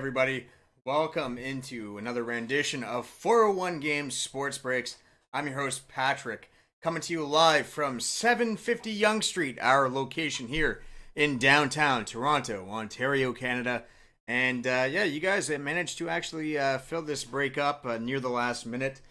everybody. Welcome into another rendition of 401 Games Sports Breaks. I'm your host, Patrick, coming to you live from 750 Yonge Street, our location here in downtown Toronto, Ontario, Canada. And yeah, you guys managed to actually fill this break up near the last minute.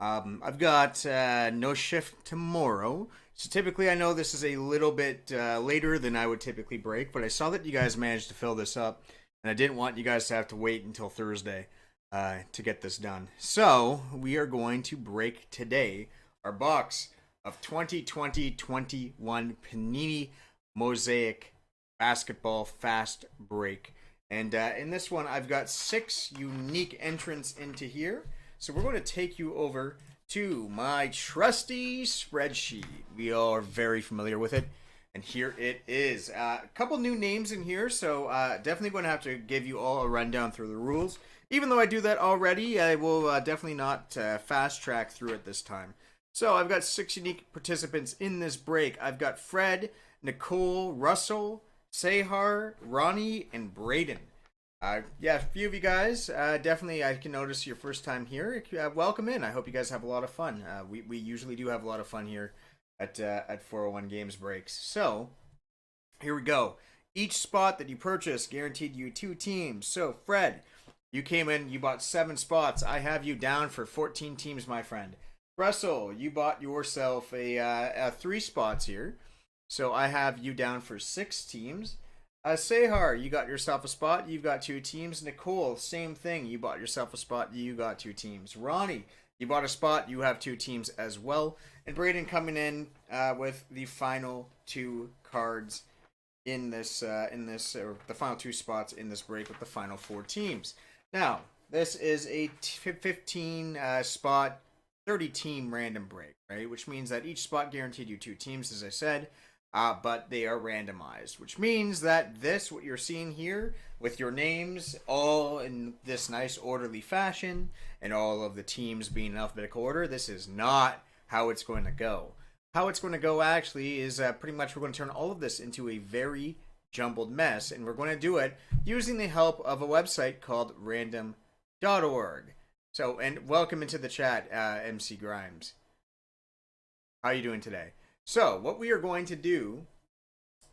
I've got no shift tomorrow. So typically I know this is a little bit later than I would typically break, but I saw that you guys managed to fill this up. And I didn't want you guys to have to wait until Thursday to get this done. So we are going to break today our box of 2020-21 Panini Mosaic Basketball Fast Break. And in this one, I've got 6 unique entrants into here. So we're going to take you over to my trusty spreadsheet. We are very familiar with it. And here it is. A couple new names in here, so definitely going to have to give you all a rundown through the rules. Even though I do that already, I will definitely not fast track through it this time. So I've got 6 unique participants in this break. I've got Fred, Nicole, Russell, Sahar, Ronnie, and Braden. Yeah, a few of you guys, definitely I can notice your first time here. Welcome in. I hope you guys have a lot of fun. We usually do have a lot of fun here at 401 Games Breaks. So, here we go. Each spot that you purchase guaranteed you 2 teams. So, Fred, you came in, you bought 7 spots. I have you down for 14 teams, my friend. Russell, you bought yourself a 3 spots here. So, I have you down for 6 teams. Sahar, you got yourself a spot. You've got 2 teams. Nicole, same thing. You bought yourself a spot. You got 2 teams. Ronnie, you bought a spot. You have 2 teams as well. And Braden coming in with the final 2 cards in this, or the final 2 spots in this break with the final 4 teams. Now, this is a 15 spot, 30 team random break, right? Which means that each spot guaranteed you 2 teams, as I said, but they are randomized. Which means that this, what you're seeing here, with your names all in this nice orderly fashion, and all of the teams being in alphabetical order, this is not how it's going to go. How it's going to go actually is pretty much we're going to turn all of this into a very jumbled mess, and we're going to do it using the help of a website called Random.org. So, and welcome into the chat, MC Grimes. How are you doing today? So, what we are going to do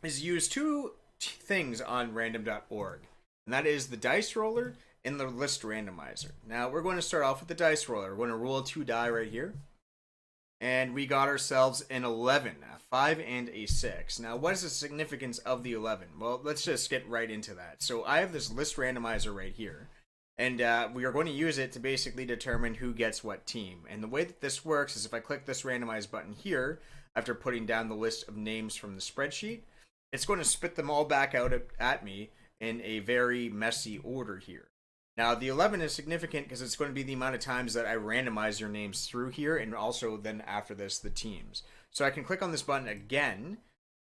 is use 2 things on Random.org, and that is the dice roller and the list randomizer. Now, we're going to start off with the dice roller. We're going to roll 2 die right here. And we got ourselves an 11, a 5 and a 6. Now, what is the significance of the 11? Well, let's just get right into that. So I have this list randomizer right here. And we are going to use it to basically determine who gets what team. And the way that this works is if I click this randomize button here, after putting down the list of names from the spreadsheet, it's going to spit them all back out at me in a very messy order here. Now, the 11 is significant because it's going to be the amount of times that I randomize your names through here, and also then after this, the teams. So I can click on this button again,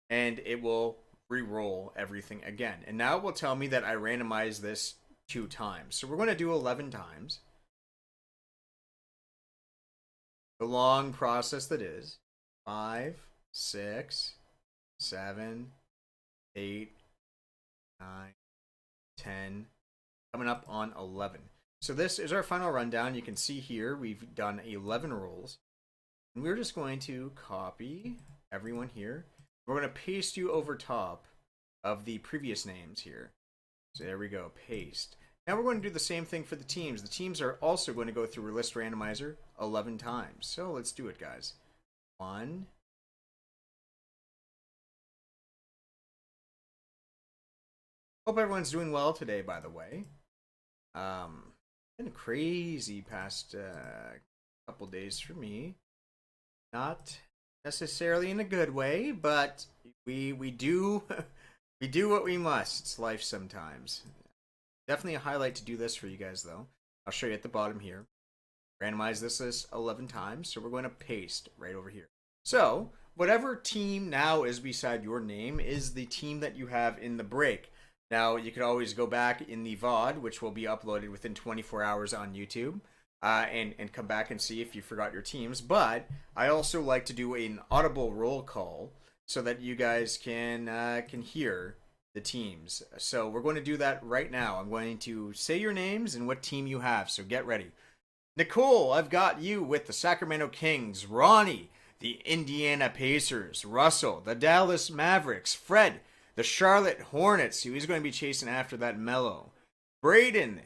and it will re-roll everything again. And now it will tell me that I randomized this 2 times. So we're going to do 11 times. The long process that is 5, 6, 7, 8, 9, 10... coming up on 11. So this is our final rundown. You can see here we've done 11 rolls. And we're just going to copy everyone here. We're going to paste you over top of the previous names here. So there we go, paste. Now we're going to do the same thing for the teams. The teams are also going to go through a list randomizer 11 times. So let's do it, guys. 1. Hope everyone's doing well today, by the way. Been crazy past couple days for me. Not necessarily in a good way, but we do we do what we must. It's life sometimes. Definitely a highlight to do this for you guys, though. I'll show you at the bottom here. Randomize this list 11 times, so we're going to paste right over here. So whatever team now is beside your name is the team that you have in the break. Now, you could always go back in the VOD, which will be uploaded within 24 hours on YouTube, and come back and see if you forgot your teams. But I also like to do an Audible roll call so that you guys can hear the teams. So we're going to do that right now. I'm going to say your names and what team you have. So get ready. Nicole, I've got you with the Sacramento Kings. Ronnie, the Indiana Pacers. Russell, the Dallas Mavericks. Fred, the Charlotte Hornets. He's going to be chasing after that Melo. Braden,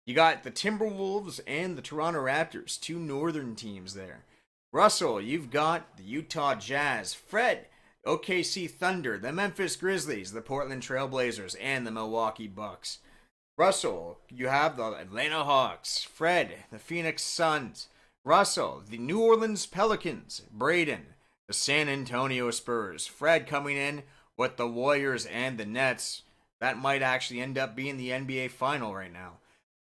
you got the Timberwolves and the Toronto Raptors. Two northern teams there. Russell, you've got the Utah Jazz. Fred, OKC Thunder, the Memphis Grizzlies, the Portland Trailblazers, and the Milwaukee Bucks. Russell, you have the Atlanta Hawks. Fred, the Phoenix Suns. Russell, the New Orleans Pelicans. Braden, the San Antonio Spurs. Fred coming in with the Warriors and the Nets. That might actually end up being the NBA final right now.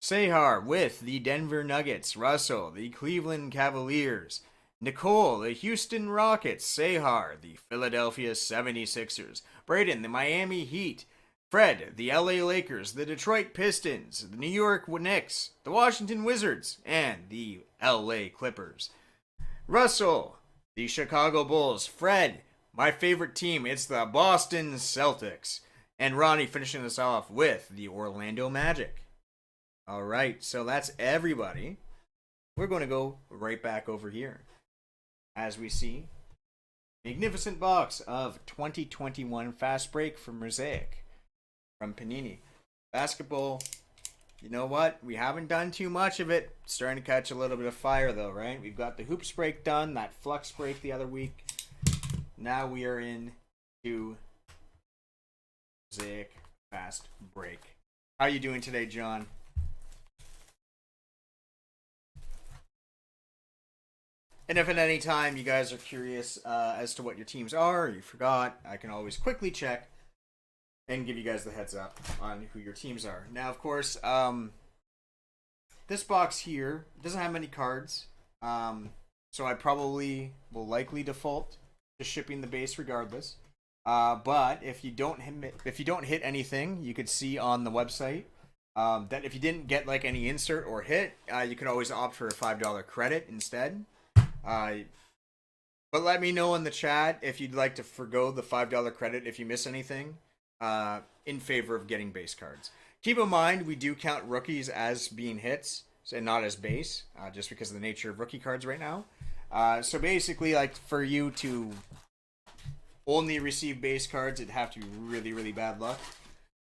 Sehar with the Denver Nuggets. Russell, the Cleveland Cavaliers. Nicole, the Houston Rockets. Sehar, the Philadelphia 76ers. Braden, the Miami Heat. Fred, the LA Lakers, the Detroit Pistons, the New York Knicks, the Washington Wizards, and the LA Clippers. Russell, the Chicago Bulls. Fred, my favorite team, it's the Boston Celtics. And Ronnie finishing this off with the Orlando Magic. All right, so that's everybody. We're going to go right back over here. As we see, magnificent box of 2021 Fast Break from Mosaic. From Panini. Basketball, you know what? We haven't done too much of it. It's starting to catch a little bit of fire though, right? We've got the hoops break done, that flux break the other week. Now we are in to Mosaic Fast Break. How are you doing today, John? And if at any time you guys are curious as to what your teams are, or you forgot, I can always quickly check and give you guys the heads up on who your teams are. Now, of course, this box here doesn't have many cards, so I probably will likely default to shipping the base regardless. But if you don't hit anything, you could see on the website that if you didn't get like any insert or hit, you could always opt for a $5 credit instead. But let me know in the chat if you'd like to forgo the $5 credit if you miss anything. In favor of getting base cards. Keep in mind, we do count rookies as being hits, and not as base, just because of the nature of rookie cards right now. So basically, like, for you to only receive base cards, it'd have to be really, really bad luck.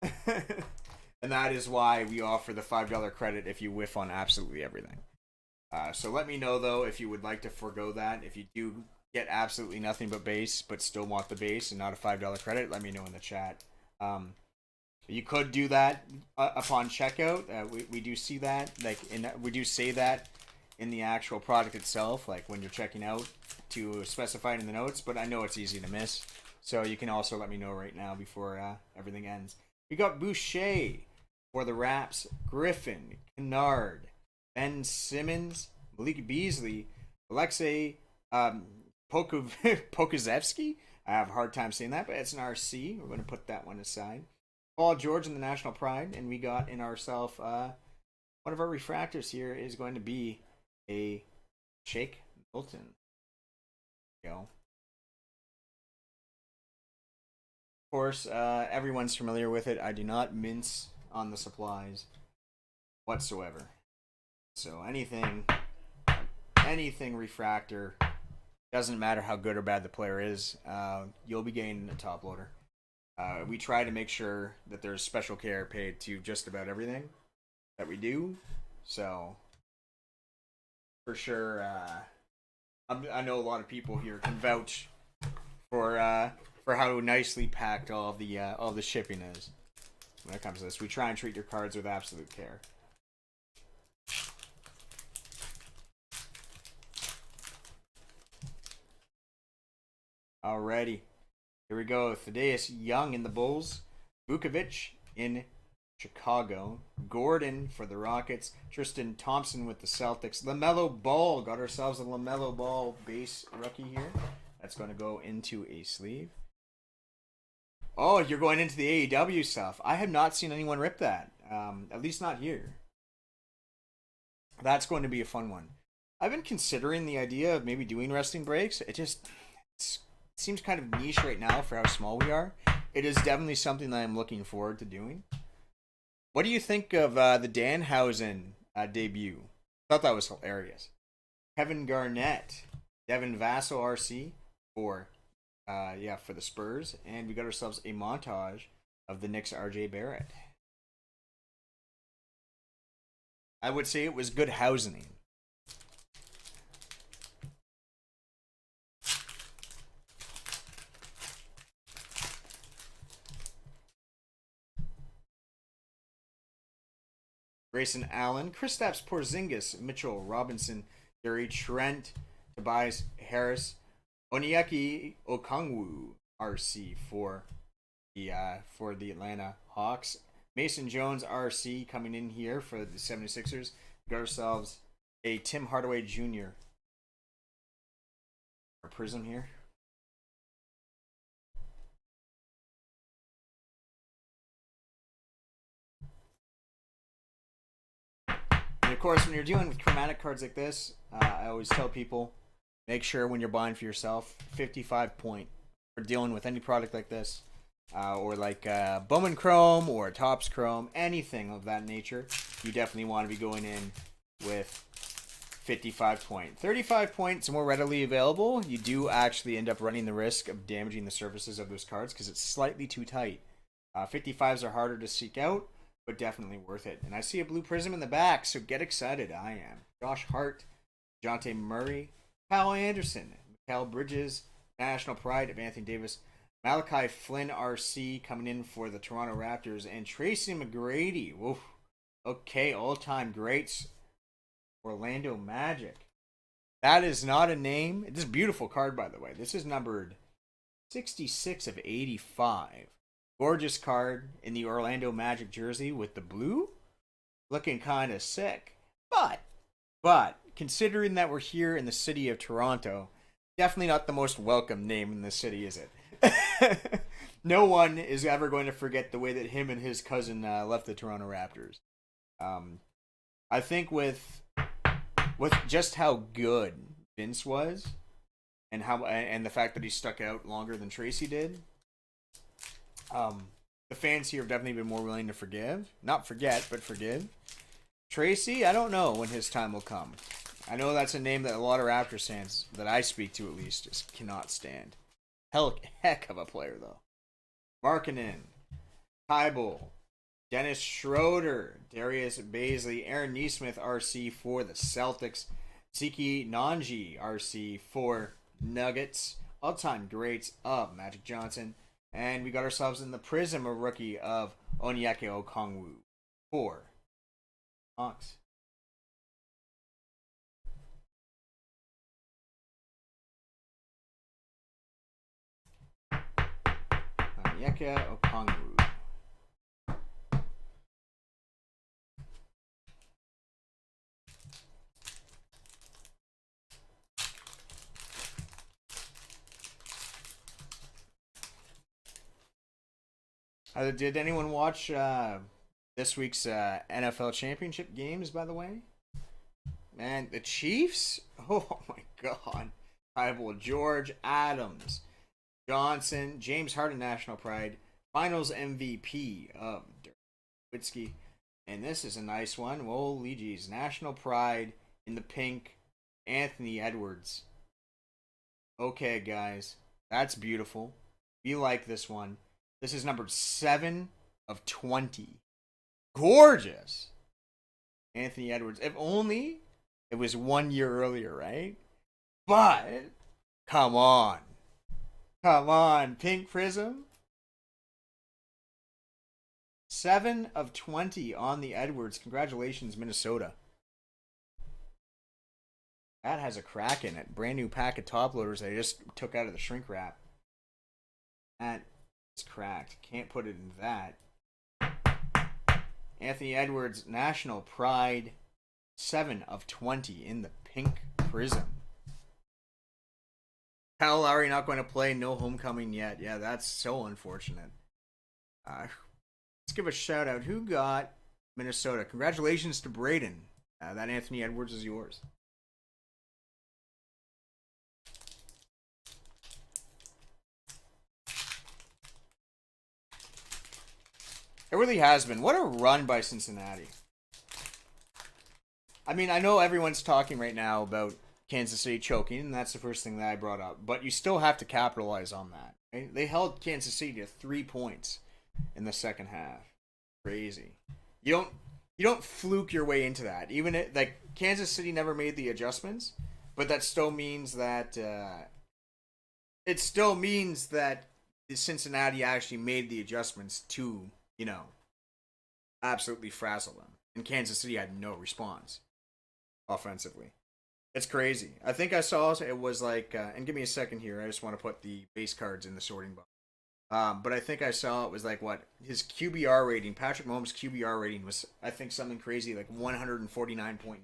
And that is why we offer the $5 credit if you whiff on absolutely everything. So let me know, though, if you would like to forego that. If you do get absolutely nothing but base, but still want the base and not a $5 credit, let me know in the chat. You could do that upon checkout. We do see that, we do say that in the actual product itself, like when you're checking out, to specify it in the notes. But I know it's easy to miss, so you can also let me know right now before everything ends. We got Boucher for the Raps, Griffin, Kennard, Ben Simmons, Malik Beasley, Alexei Pokusevsky. I have a hard time saying that, but it's an RC. We're going to put that one aside. Paul George in the National Pride, and we got in ourselves one of our refractors here is going to be a Shake Milton. There you go. Of course, everyone's familiar with it. I do not mince on the supplies whatsoever. So anything refractor, doesn't matter how good or bad the player is, you'll be getting a top loader. We try to make sure that there's special care paid to just about everything that we do. So, for sure, I know a lot of people here can vouch for how nicely packed all the shipping is when it comes to this. We try and treat your cards with absolute care. Alrighty, here we go. Thaddeus Young in the Bulls, Vukovic in Chicago, Gordon for the Rockets, Tristan Thompson with the Celtics, LaMelo Ball. Got ourselves a LaMelo Ball base rookie here. That's going to go into a sleeve. Oh, you're going into the AEW stuff. I have not seen anyone rip that, at least not here. That's going to be a fun one. I've been considering the idea of maybe doing resting breaks. It seems kind of niche right now for how small we are. It is definitely something that I'm looking forward to doing. What do you think of the Danhausen debut? Thought that was hilarious. Kevin Garnett, Devin Vassell RC for for the Spurs, and we got ourselves a montage of the Knicks RJ Barrett. I would say it was good housing. Grayson Allen, Kristaps Porzingis, Mitchell Robinson, Gary Trent, Tobias Harris, Onyeki Okongwu RC for the Atlanta Hawks. Mason Jones RC coming in here for the 76ers. Got ourselves a Tim Hardaway Jr. Our prism here. And of course, when you're dealing with chromatic cards like this, I always tell people, make sure when you're buying for yourself, 55 point. For dealing with any product like this, or like Bowman Chrome or Topps Chrome, anything of that nature, you definitely want to be going in with 55 point. 35 points more readily available. You do actually end up running the risk of damaging the surfaces of those cards because it's slightly too tight. 55s are harder to seek out, but definitely worth it. And I see a blue prism in the back, so get excited. I am. Josh Hart, Dejounte Murray, Kyle Anderson, Mikal Bridges, National Pride of Anthony Davis, Malachi Flynn RC coming in for the Toronto Raptors, and Tracy McGrady. Woof. Okay, all-time greats. Orlando Magic. That is not a name. This is a beautiful card, by the way. This is numbered 66 of 85. Gorgeous card in the Orlando Magic jersey with the blue. Looking kind of sick. But, considering that we're here in the city of Toronto, definitely not the most welcome name in the city, is it? No one is ever going to forget the way that him and his cousin left the Toronto Raptors. I think with just how good Vince was, and the fact that he stuck out longer than Tracy did, the fans here have definitely been more willing to forgive, not forget, but forgive. Tracy, I don't know when his time will come. I know that's a name that a lot of Raptors fans, that I speak to at least, just cannot stand. Heck of a player, though. Markkanen, Tybal, Dennis Schroeder, Darius Baisley, Aaron Nesmith RC for the Celtics, Siki Nanji RC for Nuggets, all-time greats of Magic Johnson, and we got ourselves in the Prism, a rookie of Onyeka Okongwu for Hawks. Onyeka Okongwu. Did anyone watch this week's NFL championship games, by the way? Man, the Chiefs? Oh my god. Rival George Adams, Johnson, James Harden, National Pride, Finals MVP of Dirk Nowitzki. And this is a nice one. Holy geez. National Pride in the pink, Anthony Edwards. Okay, guys. That's beautiful. We like this one. This is numbered 7 of 20. Gorgeous. Anthony Edwards. If only it was 1 year earlier, right? But, come on. Come on. Pink Prism. 7 of 20 on the Edwards. Congratulations, Minnesota. That has a crack in it. Brand new pack of top loaders I just took out of the shrink wrap. That is cracked. Can't put it in that. Anthony Edwards, National Pride, 7 of 20 in the pink prism. Kyle Lowry not going to play. No homecoming yet. Yeah, that's so unfortunate. Let's give a shout out. Who got Minnesota? Congratulations to Braden. That Anthony Edwards is yours. It really has been. What a run by Cincinnati. I mean, I know everyone's talking right now about Kansas City choking, and that's the first thing that I brought up. But you still have to capitalize on that. Right? They held Kansas City to 3 points in the second half. Crazy. You don't fluke your way into that. Even like Kansas City never made the adjustments, but that still means that Cincinnati actually made the adjustments to absolutely frazzle them, and Kansas City had no response offensively. It's crazy. I think I saw it was like, and give me a second here. I just want to put the base cards in the sorting box. But I think I saw it was like what his QBR rating, Patrick Mahomes' QBR rating was, I think something crazy like 149.9 in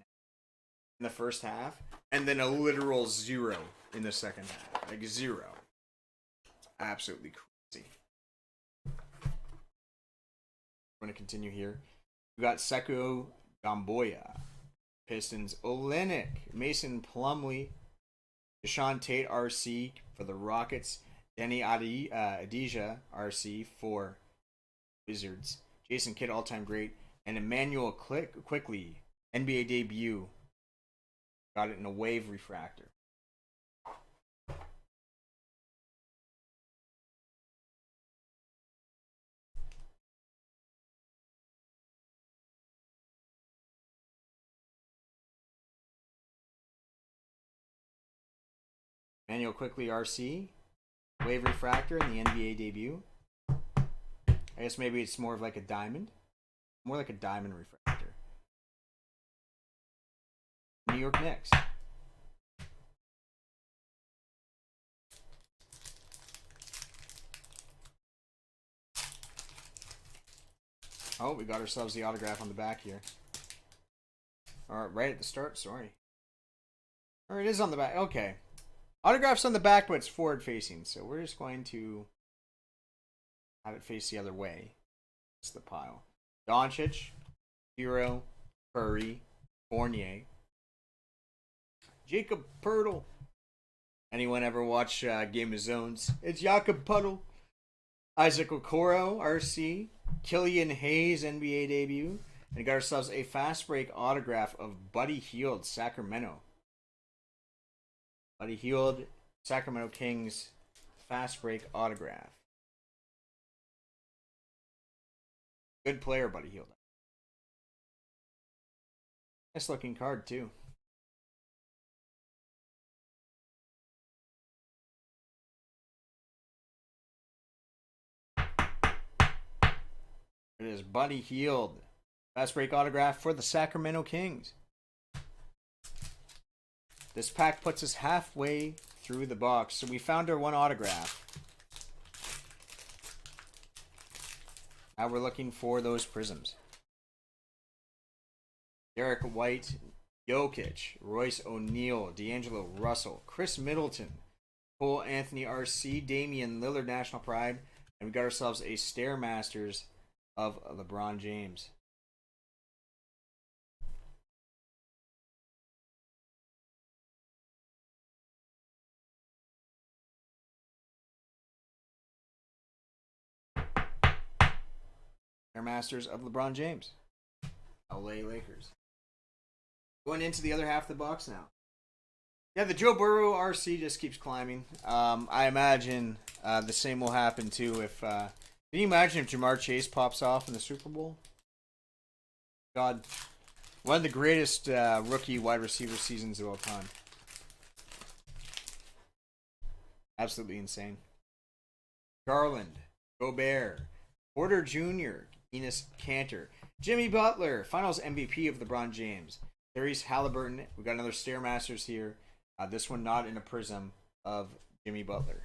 the first half, and then a literal 0 in the second half, like 0. Absolutely crazy. We're gonna continue here. We got Seko Gamboya, Pistons, Olenek, Mason Plumlee, Deshaun Tate RC for the Rockets, Denny Adija RC for Wizards, Jason Kidd all-time great, and Emmanuel Quickly NBA debut. Got it in a wave refractor. Emmanuel Quickly RC, wave refractor in the NBA debut. I guess maybe it's more of like a diamond. More like a diamond refractor. New York Knicks. Oh, we got ourselves the autograph on the back here. Alright, right at the start, sorry. Or it is on the back, okay. Autograph's on the back, but it's forward facing, so we're just going to have it face the other way. It's the pile. Doncic, Hero, Curry, Fournier, Jacob Pirtle. Anyone ever watch Game of Zones? It's Jakob Puddle. Isaac Okoro, RC. Killian Hayes, NBA debut. And we got ourselves a fast break autograph of Buddy Hield, Sacramento. Buddy Hield, Sacramento Kings, fast break autograph. Good player, Buddy Hield. Nice looking card, too. It is Buddy Hield, fast break autograph for the Sacramento Kings. This pack puts us halfway through the box, so we found our one autograph. Now we're looking for those prisms. Derek White, Jokic, Royce O'Neal, D'Angelo Russell, Chris Middleton, Cole Anthony RC, Damian Lillard National Pride, and we got ourselves a Stairmasters of LeBron James. Masters of LeBron James. LA Lakers. Going into the other half of the box now. Yeah, the Joe Burrow RC just keeps climbing. I imagine the same will happen too if... can you imagine if Jamar Chase pops off in the Super Bowl? God. One of the greatest rookie wide receiver seasons of all time. Absolutely insane. Garland. Gobert. Porter Jr., Enos Cantor, Jimmy Butler, Finals MVP of LeBron James, Therese Halliburton. We got another Stairmasters here. This one not in a prism of Jimmy Butler.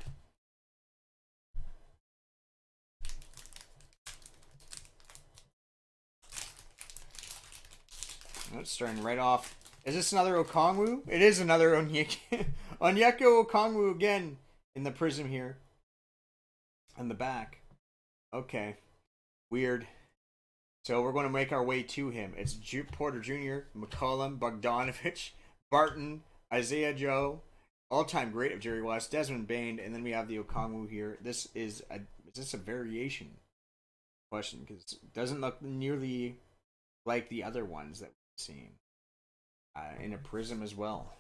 It's starting right off. Is this another Okongwu? It is another Onyeka Okongwu again in the prism here. On the back. Okay. Weird. So we're going to make our way to him. It's Porter Jr., McCollum, Bogdanovich, Barton, Isaiah Joe, all-time great of Jerry West, Desmond Bain, and then we have the Okongwu here. Is this a variation? question because it doesn't look nearly like the other ones that we've seen. In a prism as well.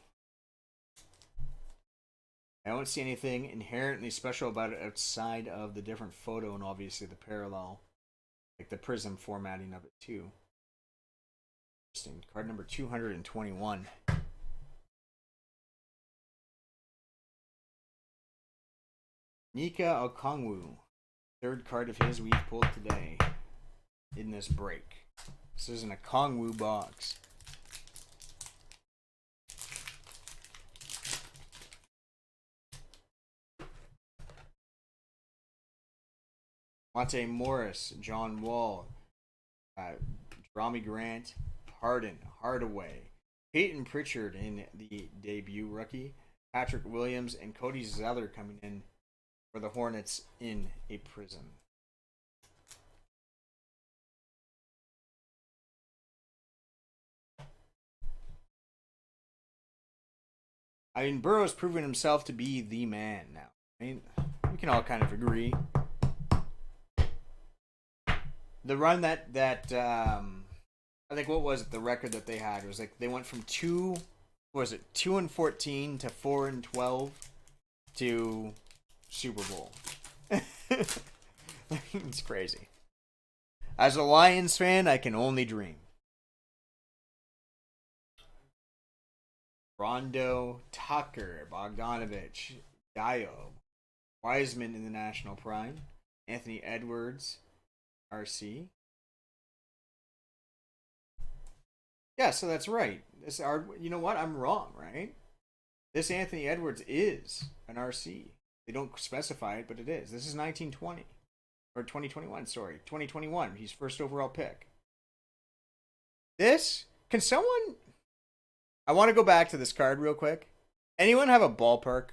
I don't see anything inherently special about it outside of the different photo and obviously the parallel, like the prism formatting of it too. Interesting. Card number 221. Nika Okongwu. Third card of his we've pulled today in this break. This is an Okongwu box. Monte Morris, John Wall, Rami Grant, Harden, Hardaway, Peyton Pritchard in the debut rookie, Patrick Williams, and Cody Zeller coming in for the Hornets in a prism. I mean, Burrow's proven himself to be the man now. I mean, we can all kind of agree. The run that I think what was it, the record that they had was like they went from 2-14 to 4-12 to Super Bowl. It's crazy. As a Lions fan, I can only dream. Rondo, Tucker, Bogdanovich, Dio, Wiseman in the national prime, Anthony Edwards, RC. Yeah, so that's right. You know what? I'm wrong, right? This Anthony Edwards is an RC. They don't specify it, but it is. This is 1920 or 2021. Sorry, 2021. He's first overall pick. This can someone? I want to go back to this card real quick. Anyone have a ballpark?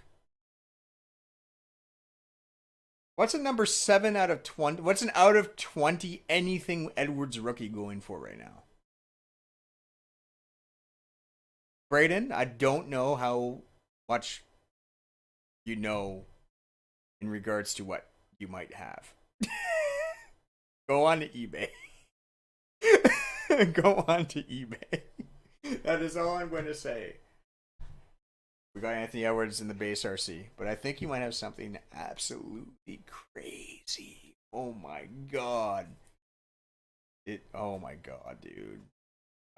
What's a number 7 out of 20? What's an out of 20 anything Edwards rookie going for right now? Brayden, I don't know how much you know in regards to what you might have. Go on to eBay. Go on to eBay. That is all I'm going to say. We got Anthony Edwards in the base RC, but I think you might have something absolutely crazy. Oh my god. Oh my god, dude.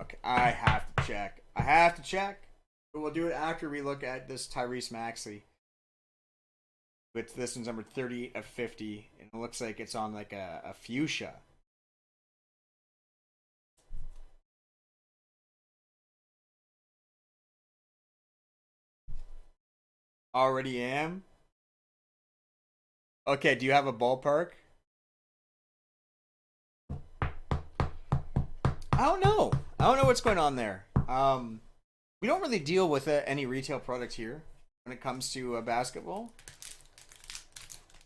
Okay, I have to check. But we'll do it after we look at this Tyrese Maxey. But this one's number 30 of 50, and it looks like it's on like a fuchsia. Already am? Okay, do you have a ballpark? I don't know. I don't know what's going on there. We don't really deal with any retail product here when it comes to basketball.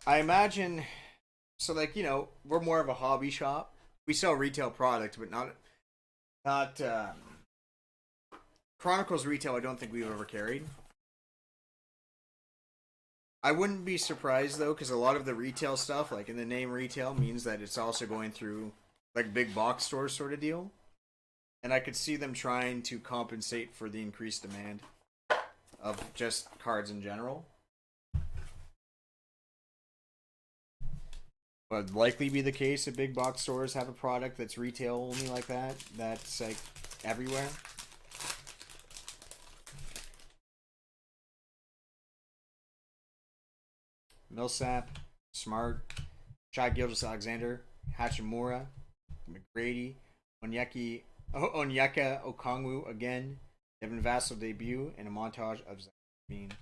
I imagine, so like, you know, we're more of a hobby shop. We sell retail product, but not Chronicles retail. I don't think we've ever carried. I wouldn't be surprised though, because a lot of the retail stuff, like in the name retail, means that it's also going through like big box stores sort of deal. And I could see them trying to compensate for the increased demand of just cards in general. Would likely be the case that big box stores have a product that's retail only like that. That's like everywhere. Millsap, Smart, Shai Gilgeous-Alexander, Hachimura, McGrady, Onyeka Okongwu again, Devin Vassell debut, and a montage of Zach LaVine.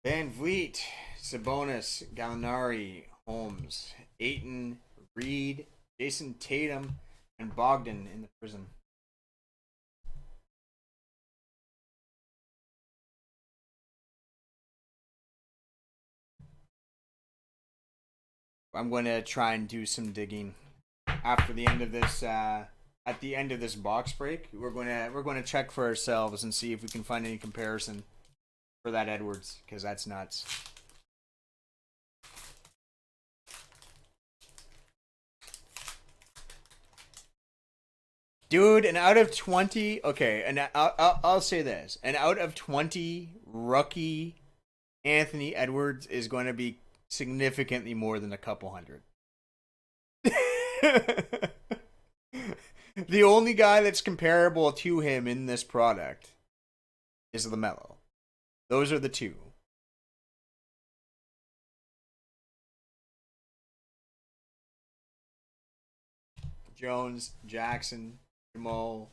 Van Vliet, Sabonis, Gallinari, Holmes, Ayton, Reed, Jason Tatum, and Bogdan in the prism. I'm going to try and do some digging after the end of this at the end of this box break, we're going to check for ourselves and see if we can find any comparison for that Edwards, because that's nuts. Dude, and out of 20, okay, and I'll say this, and out of 20, rookie Anthony Edwards is going to be significantly more than a couple hundred. The only guy that's comparable to him in this product is LaMelo. Those are the two. Jones, Jackson, Jamal,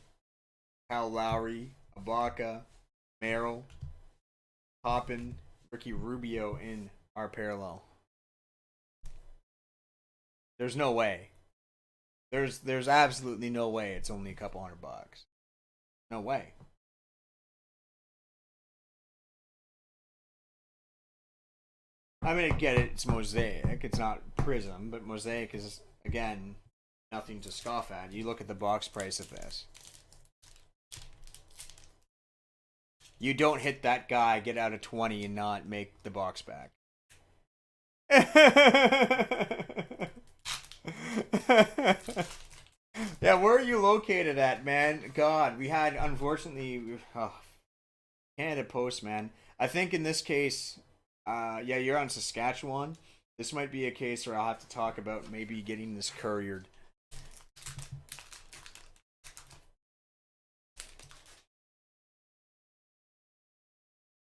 Kyle Lowry, Ibaka, Merrill, Toppin, Ricky Rubio in our parallel. There's no way. There's absolutely no way it's only a couple $100. No way. I mean, I get it. It's Mosaic. It's not Prism, but Mosaic is, again, nothing to scoff at. You look at the box price of this. You don't hit that guy, get out of 20, and not make the box back. Yeah, where are you located at, man? God, we had, unfortunately, Canada Post, man. I think in this case, yeah, you're on Saskatchewan. This might be a case where I'll have to talk about maybe getting this couriered.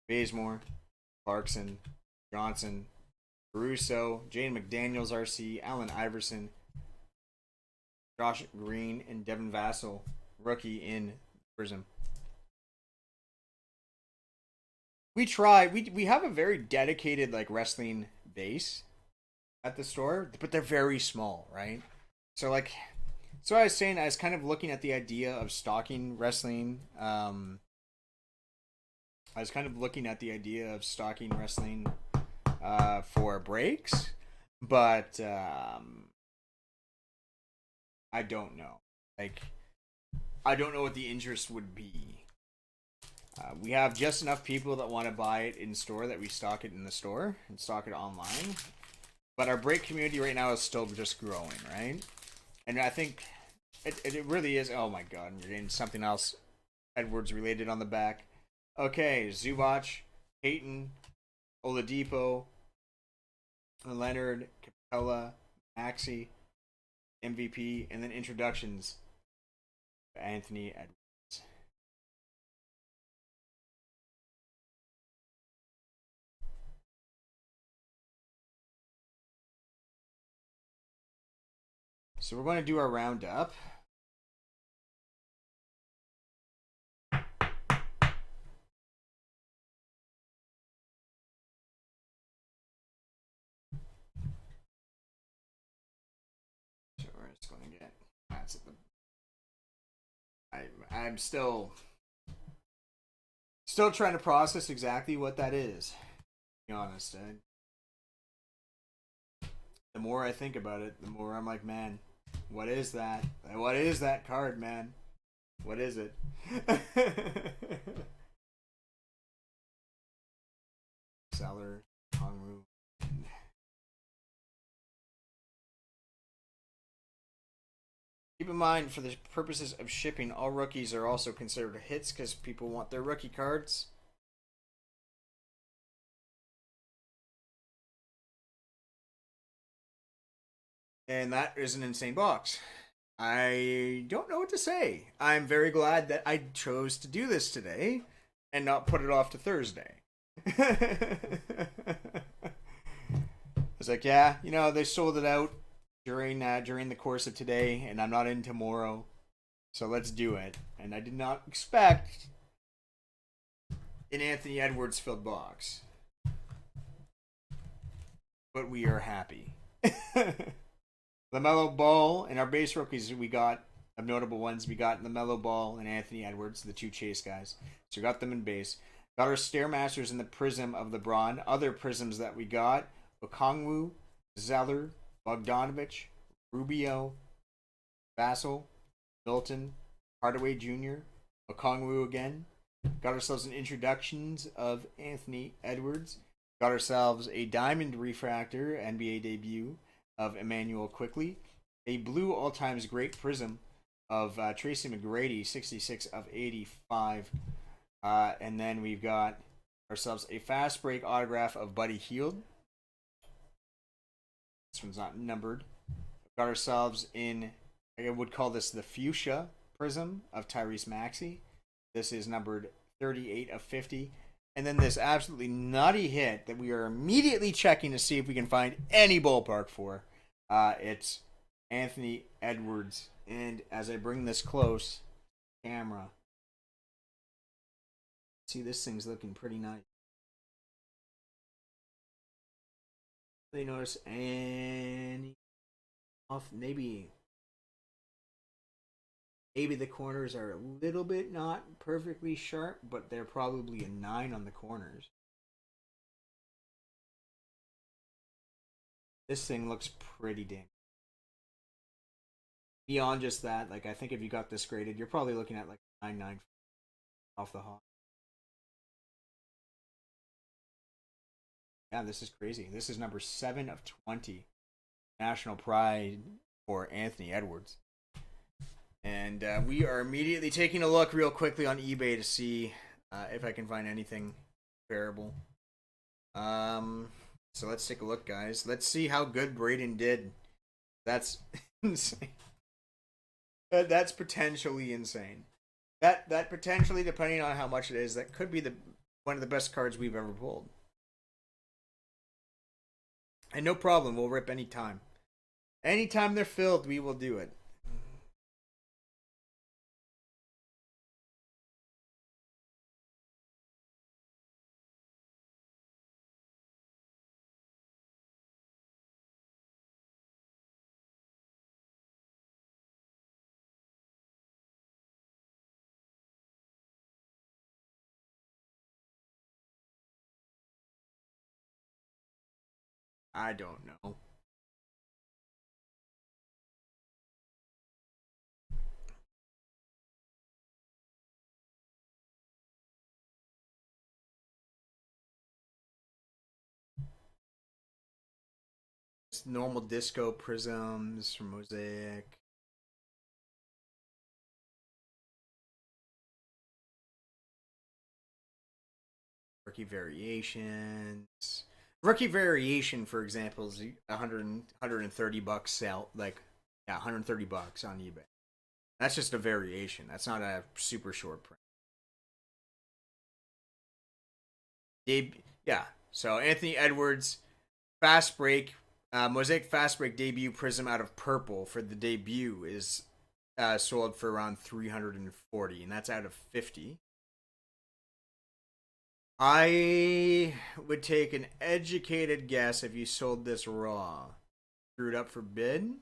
Bazemore, Clarkson, Johnson, Caruso, Jane McDaniels, RC, Allen Iverson, Josh Green, and Devin Vassell, rookie in Prism. We try. We have a very dedicated like wrestling base at the store, but they're very small, right? So like, so I was saying, I was kind of looking at the idea of stocking wrestling. I was kind of looking at the idea of stocking wrestling for breaks, but I don't know. Like, I don't know what the interest would be. We have just enough people that want to buy it in store that we stock it in the store and stock it online. But our break community right now is still just growing, right? And I think it really is. Oh my god, you're getting something else Edwards related on the back. Okay, Zubac, Peyton, Oladipo, Leonard, Capella, Maxey, MVP, and then introductions. Anthony Edwards. So we're going to do our roundup. So we're just going to get that's at the. I'm still trying to process exactly what that is. To be honest, the more I think about it, the more I'm like, man, what is that? What is that card, man? What is it? Seller, Hongru. Keep in mind, for the purposes of shipping, all rookies are also considered hits because people want their rookie cards. And that is an insane box. I don't know what to say. I'm very glad that I chose to do this today and not put it off to Thursday. It's like, yeah, you know, they sold it out during the course of today, and I'm not in tomorrow, so let's do it. And I did not expect an Anthony Edwards filled box, but we are happy. LaMelo Ball and our base rookies we got of notable ones. We got LaMelo Ball and Anthony Edwards, the two chase guys. So we got them in base. Got our Stairmasters in the Prism of LeBron. Other Prisms that we got: Okongwu, Zeller, Bogdanovich, Rubio, Vassell, Milton, Hardaway Jr., Okongwu again. Got ourselves an introductions of Anthony Edwards. Got ourselves a diamond refractor NBA debut of Emmanuel Quickley. A blue all-times great prism of Tracy McGrady, 66 of 85. And then we've got ourselves a fast break autograph of Buddy Hield. This one's not numbered. Got ourselves in, I would call this the fuchsia prism of Tyrese Maxey. This is numbered 38 of 50. And then this absolutely nutty hit that we are immediately checking to see if we can find any ballpark for. It's Anthony Edwards. And as I bring this close, camera. See, this thing's looking pretty nice. They notice any off, maybe the corners are a little bit not perfectly sharp, but they're probably a 9 on the corners. This thing looks pretty damn. Beyond just that, like, I think if you got this graded, you're probably looking at like 9.9 off the hop. Yeah, this is crazy. This is number 7 of 20. National pride for Anthony Edwards. And we are immediately taking a look real quickly on eBay to see if I can find anything comparable. So let's take a look, guys. Let's see how good Braden did. That's insane. That's potentially insane. That potentially, depending on how much it is, that could be one of the best cards we've ever pulled. And no problem, we'll rip anytime. Anytime they're filled, we will do it. I don't know. Just normal disco prisms from Mosaic. Rookie variations. Rookie variation, for example, is $130 sale, like, yeah, $130 on eBay. That's just a variation. That's not a super short print. Yeah. So Anthony Edwards, fast break, Mosaic fast break debut prism out of purple for the debut is sold for around $340, and that's out of 50. I would take an educated guess if you sold this raw. Threw it up for bid.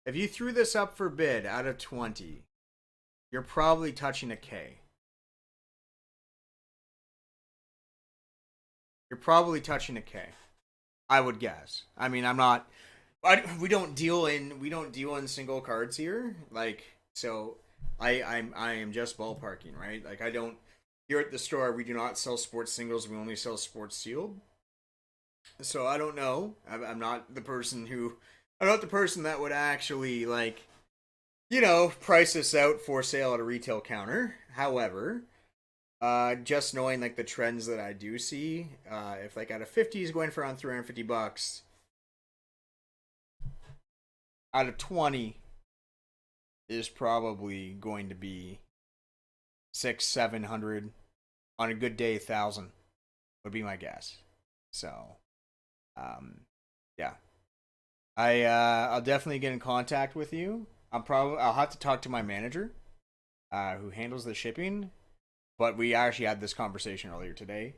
If you threw this up for bid out of 20, you're probably touching a K. You're probably touching a K. I would guess. I mean, we don't deal in single cards here. Like, so I am just ballparking, right? Like, I don't, here at the store, we do not sell sports singles. We only sell sports sealed. So I don't know. I'm not the person that would actually, like, price this out for sale at a retail counter. However, just knowing, like, the trends that I do see, if, like, out of 50 is going for around $350, out of 20 is probably going to be 600-700, on a good day 1,000 would be my guess. So yeah, I'll definitely get in contact with you. I'll have to talk to my manager who handles the shipping, but we actually had this conversation earlier today.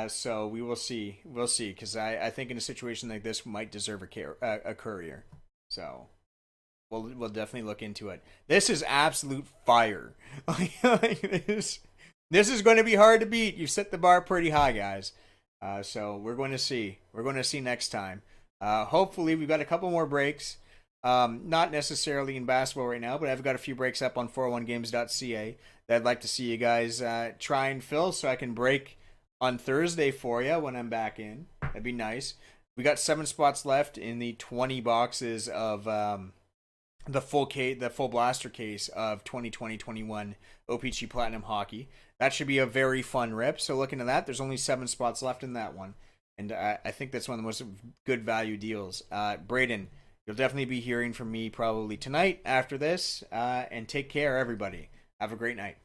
So we will see. We'll see, because I think in a situation like this might deserve a courier. So we'll definitely look into it. This is absolute fire. This is going to be hard to beat. You've set the bar pretty high, guys. So we're going to see. We're going to see next time. Hopefully, we've got a couple more breaks. Not necessarily in basketball right now, but I've got a few breaks up on 401games.ca that I'd like to see you guys try and fill so I can break on Thursday for you when I'm back in. That'd be nice. We got 7 spots left in the 20 boxes of the full blaster case of 2020-21 OPC Platinum Hockey. That should be a very fun rip. So looking at that, there's only 7 spots left in that one. And I think that's one of the most good value deals. Braden, you'll definitely be hearing from me probably tonight after this. And take care, everybody. Have a great night.